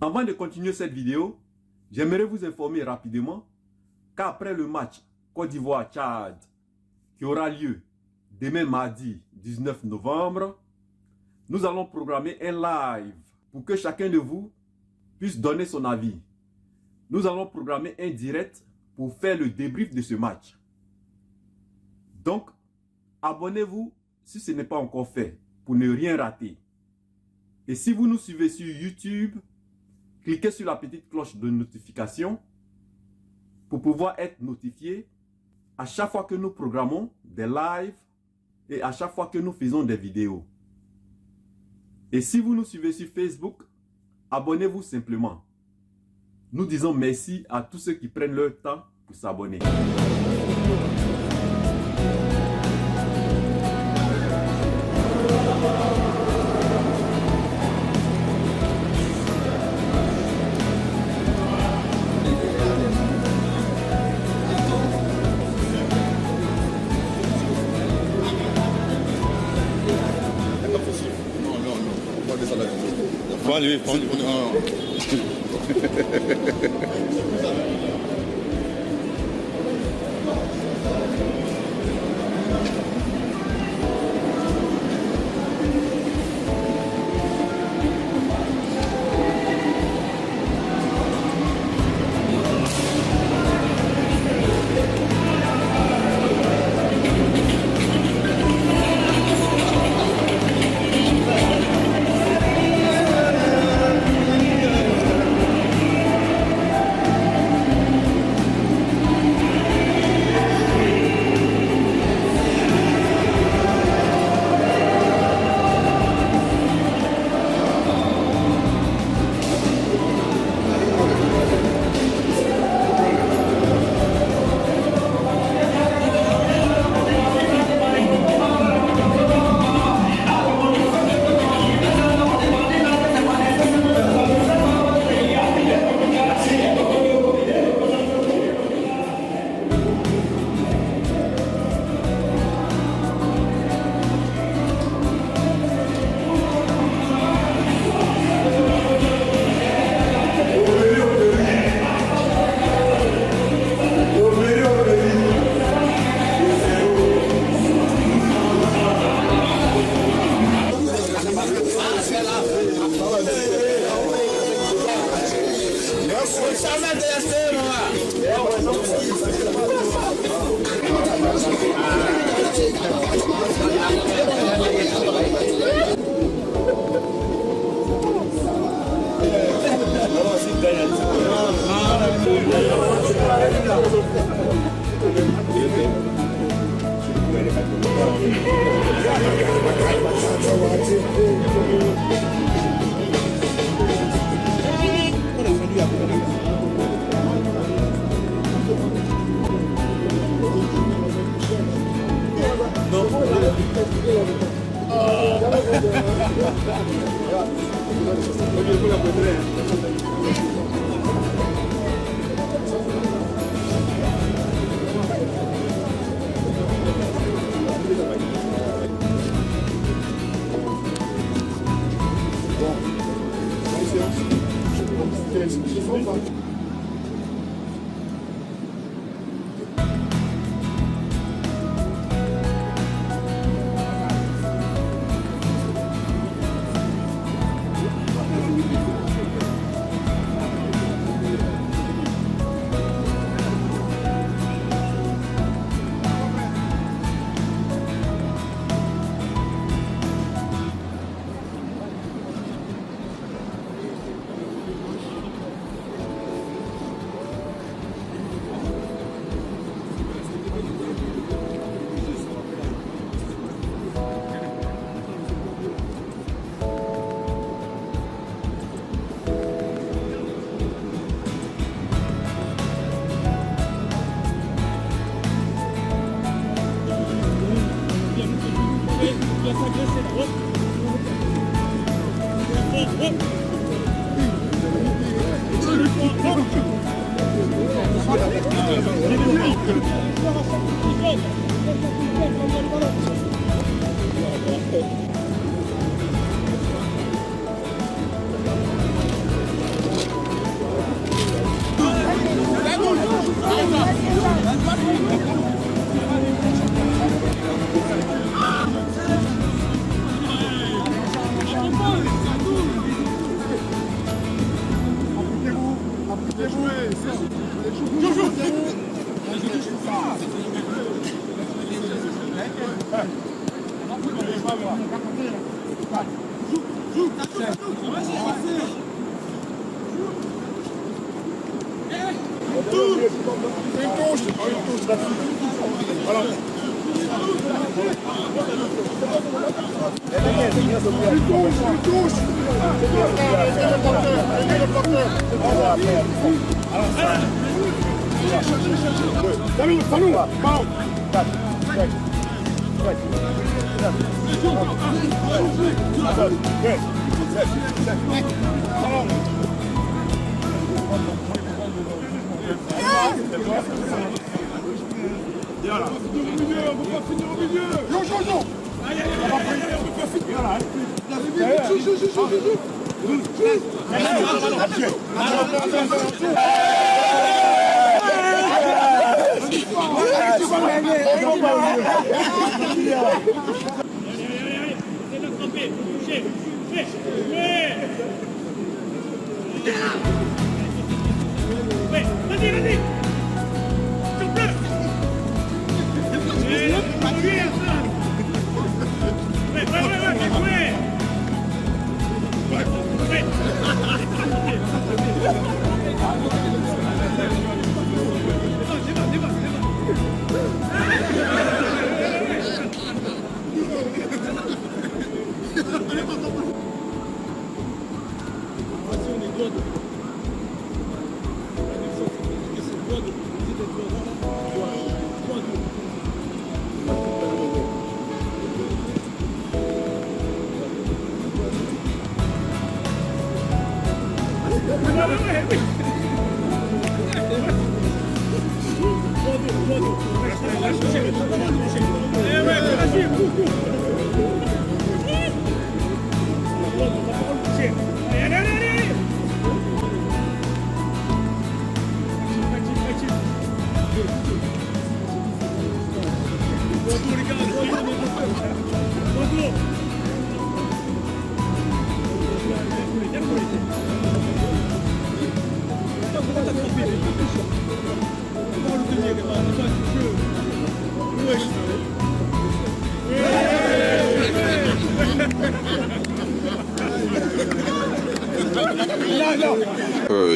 Avant de continuer cette vidéo, j'aimerais vous informer rapidement qu'après le match Côte d'Ivoire-Tchad qui aura lieu demain mardi 19 novembre, nous allons programmer un live pour que chacun de vous puisse donner son avis. Nous allons programmer un direct pour faire le débrief de ce match. Donc, abonnez-vous si ce n'est pas encore fait pour ne rien rater. Et si vous nous suivez sur YouTube, cliquez sur la petite cloche de notification pour pouvoir être notifié à chaque fois que nous programmons des lives et à chaque fois que nous faisons des vidéos. Et si vous nous suivez sur Facebook, abonnez-vous simplement. Nous disons merci à tous ceux qui prennent leur temps pour s'abonner.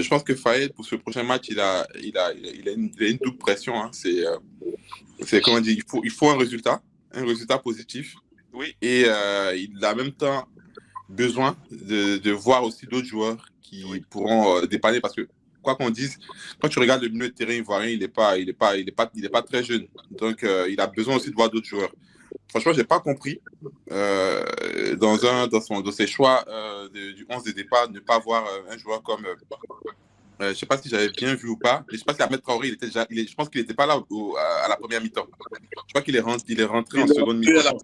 Je pense que Fayed, pour ce prochain match, il a une double pression. Hein. C'est comment dire, il faut un résultat positif. Oui. Et il a en même temps besoin de voir aussi d'autres joueurs qui pourront dépanner, parce que quoi qu'on dise, quand tu regardes le milieu de terrain ivoirien, il est pas très jeune. Donc il a besoin aussi de voir d'autres joueurs. Franchement, j'ai pas compris dans ses choix du 11 de départ ne pas voir un joueur comme je sais pas si j'avais bien vu ou pas, mais je sais pas si Ahmed Traoré, je pense qu'il n'était pas là à la première mi-temps. Je crois qu'il est rentré en seconde mi-temps.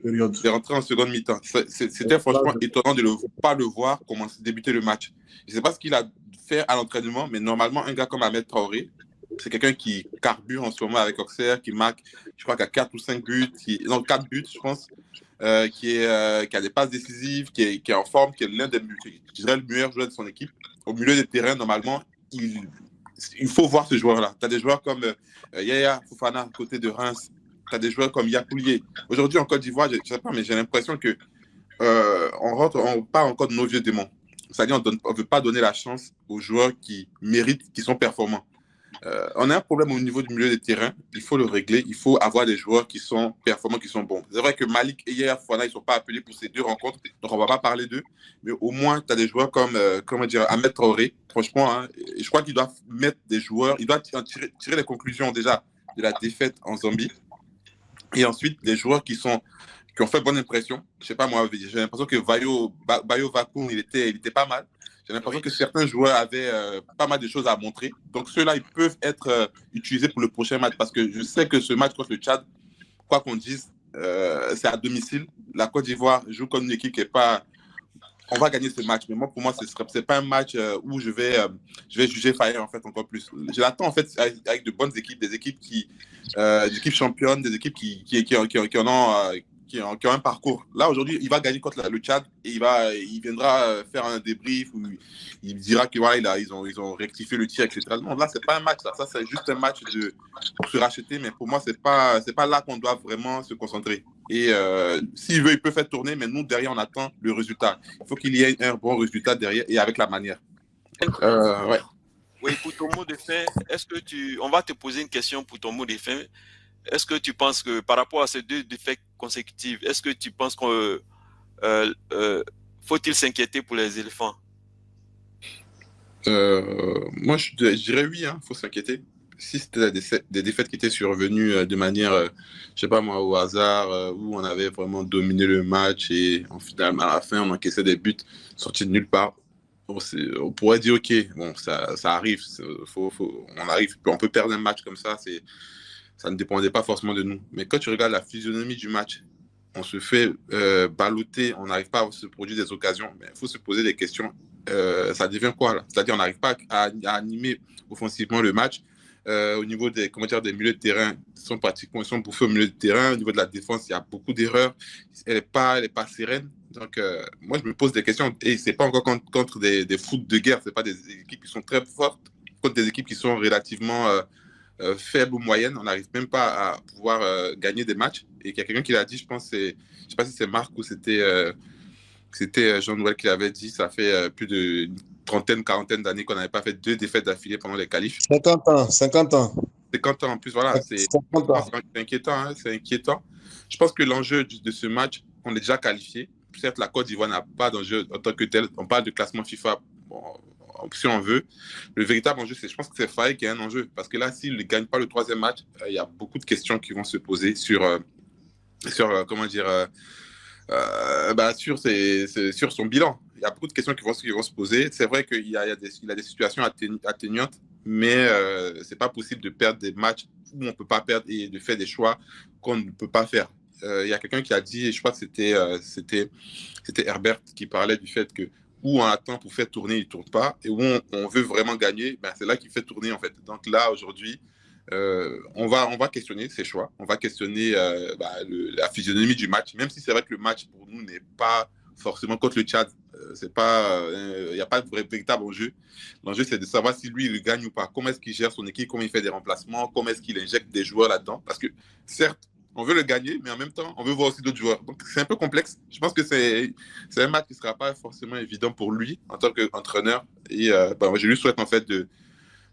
Il est rentré en seconde mi-temps. C'était franchement étonnant de ne pas le voir commencer débuter le match. Je ne sais pas ce qu'il a fait à l'entraînement, mais normalement, un gars comme Ahmed Traoré, c'est quelqu'un qui carbure en ce moment avec Auxerre, qui marque, je crois qu'il y a 4 ou 5 buts, 4 buts, je pense, qui a des passes décisives, qui est en forme, qui est l'un des, je dirais, le meilleur joueur de son équipe. Au milieu des terrains, normalement, il faut voir ce joueur-là. Tu as des joueurs comme Yaya Fofana, côté de Reims. Tu as des joueurs comme Yapoulié. Aujourd'hui, en Côte d'Ivoire, je ne sais pas, mais j'ai l'impression que on parle encore de nos vieux démons. C'est-à-dire on ne veut pas donner la chance aux joueurs qui méritent, qui sont performants. On a un problème au niveau du milieu des terrains. Il faut le régler. Il faut avoir des joueurs qui sont performants, qui sont bons. C'est vrai que Malik et Yaya Fofana, ils ne sont pas appelés pour ces deux rencontres, donc on ne va pas parler d'eux. Mais au moins, tu as des joueurs comme Ahmed Traoré. Franchement, hein, je crois qu'il doit mettre des joueurs, il doit tirer les conclusions déjà de la défaite en Zambie. Et ensuite, les joueurs qui ont fait bonne impression. Je ne sais pas, moi, j'ai l'impression que Bayo Vakoun, il était pas mal. J'ai l'impression Oui. que certains joueurs avaient pas mal de choses à montrer. Donc ceux-là, ils peuvent être utilisés pour le prochain match parce que je sais que ce match contre le Tchad, quoi qu'on dise, c'est à domicile. La Côte d'Ivoire joue comme une équipe qui n'est pas. On va gagner ce match, mais moi, pour moi, c'est pas un match où je vais juger Fire en fait encore plus. Je l'attends en fait avec de bonnes équipes, des équipes des équipes championnes, des équipes qui ont un parcours. Là aujourd'hui, il va gagner contre le Tchad et il viendra faire un débrief où il dira que voilà, ils ont rectifié le tir, etc. Non, là c'est pas un match, là. Ça c'est juste un match pour se racheter, mais pour moi c'est pas là qu'on doit vraiment se concentrer. Et s'il veut, il peut faire tourner, mais nous derrière on attend le résultat. Il faut qu'il y ait un bon résultat derrière et avec la manière. Ouais. Oui, pour ton mot de fin, on va te poser une question pour ton mot de fin. Est-ce que tu penses que par rapport à ces 2 défaites consécutives, est-ce que tu penses qu'il faut-il s'inquiéter pour les éléphants? Moi, je dirais oui, il faut s'inquiéter. Si c'était des défaites qui étaient survenues de manière, je sais pas moi, au hasard, où on avait vraiment dominé le match et finalement, à la fin, on encaissait des buts sortis de nulle part, on pourrait dire, OK, bon, ça arrive, on arrive, on peut perdre un match comme ça, ça ne dépendait pas forcément de nous. Mais quand tu regardes la physionomie du match, on se fait balloter, on n'arrive pas à se produire des occasions, mais il faut se poser des questions. Ça devient quoi là? C'est-à-dire on n'arrive pas à animer offensivement le match. Au niveau des milieux de terrain, ils sont bouffés au milieu de terrain. Au niveau de la défense, il y a beaucoup d'erreurs. Elle n'est pas sereine. Donc, moi, je me pose des questions. Et ce n'est pas encore contre des foot de guerre. Ce pas des équipes qui sont très fortes, contre des équipes qui sont relativement faibles ou moyennes. On n'arrive même pas à pouvoir gagner des matchs. Et il y a quelqu'un qui l'a dit, je ne sais pas si c'est Marc ou c'était Jean-Noël qui l'avait dit, ça fait plus d'une quarantaine d'années qu'on n'avait pas fait 2 défaites d'affilée pendant les qualifs. 50 ans. 50 ans En plus, voilà, c'est inquiétant, hein, c'est inquiétant. Je pense que l'enjeu de ce match, on est déjà qualifié. Certes, la Côte d'Ivoire n'a pas d'enjeu en tant que tel. On parle de classement FIFA, bon, si on veut. Le véritable enjeu, je pense que c'est Faye qui a un enjeu. Parce que là, s'il ne gagne pas le 3e match, il y a beaucoup de questions qui vont se poser sur comment dire, sur son bilan. Il y a beaucoup de questions qui vont se poser. C'est vrai qu'il a des situations atténuantes, mais c'est pas possible de perdre des matchs où on ne peut pas perdre et de faire des choix qu'on ne peut pas faire. Il y a quelqu'un qui a dit, et je crois que c'était Herbert qui parlait du fait que où on attend pour faire tourner, il ne tourne pas, et où on veut vraiment gagner, c'est là qu'il fait tourner en fait. Donc là, aujourd'hui, on va questionner ses choix, on va questionner la physionomie du match, même si c'est vrai que le match pour nous n'est pas forcément contre le Tchad. Il n'y a pas de véritable enjeu. L'enjeu, c'est de savoir si lui, il gagne ou pas. Comment est-ce qu'il gère son équipe, comment il fait des remplacements, comment est-ce qu'il injecte des joueurs là-dedans. Parce que, certes, on veut le gagner, mais en même temps, on veut voir aussi d'autres joueurs. Donc, c'est un peu complexe. Je pense que c'est un match qui ne sera pas forcément évident pour lui en tant qu'entraîneur. Et je lui souhaite en fait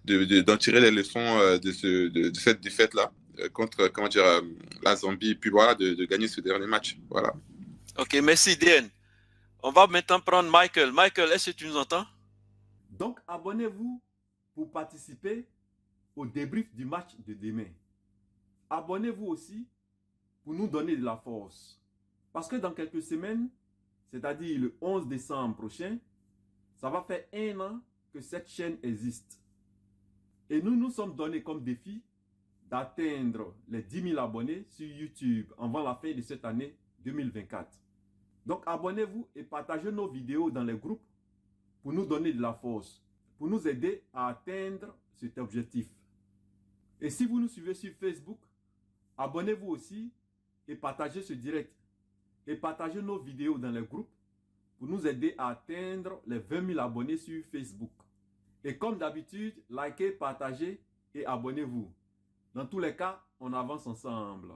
d'en tirer les leçons de cette défaite-là contre la Zambie. Et puis voilà, de gagner ce dernier match. Voilà. Ok, merci DN. On va maintenant prendre Michael. Michael, est-ce que tu nous entends? Donc, abonnez-vous pour participer au débrief du match de demain. Abonnez-vous aussi pour nous donner de la force. Parce que dans quelques semaines, c'est-à-dire le 11 décembre prochain, ça va faire 1 an que cette chaîne existe. Et nous sommes donnés comme défi d'atteindre les 10 000 abonnés sur YouTube avant la fin de cette année 2024. Donc abonnez-vous et partagez nos vidéos dans les groupes pour nous donner de la force, pour nous aider à atteindre cet objectif. Et si vous nous suivez sur Facebook, abonnez-vous aussi et partagez ce direct. Et partagez nos vidéos dans les groupes pour nous aider à atteindre les 20 000 abonnés sur Facebook. Et comme d'habitude, likez, partagez et abonnez-vous. Dans tous les cas, on avance ensemble.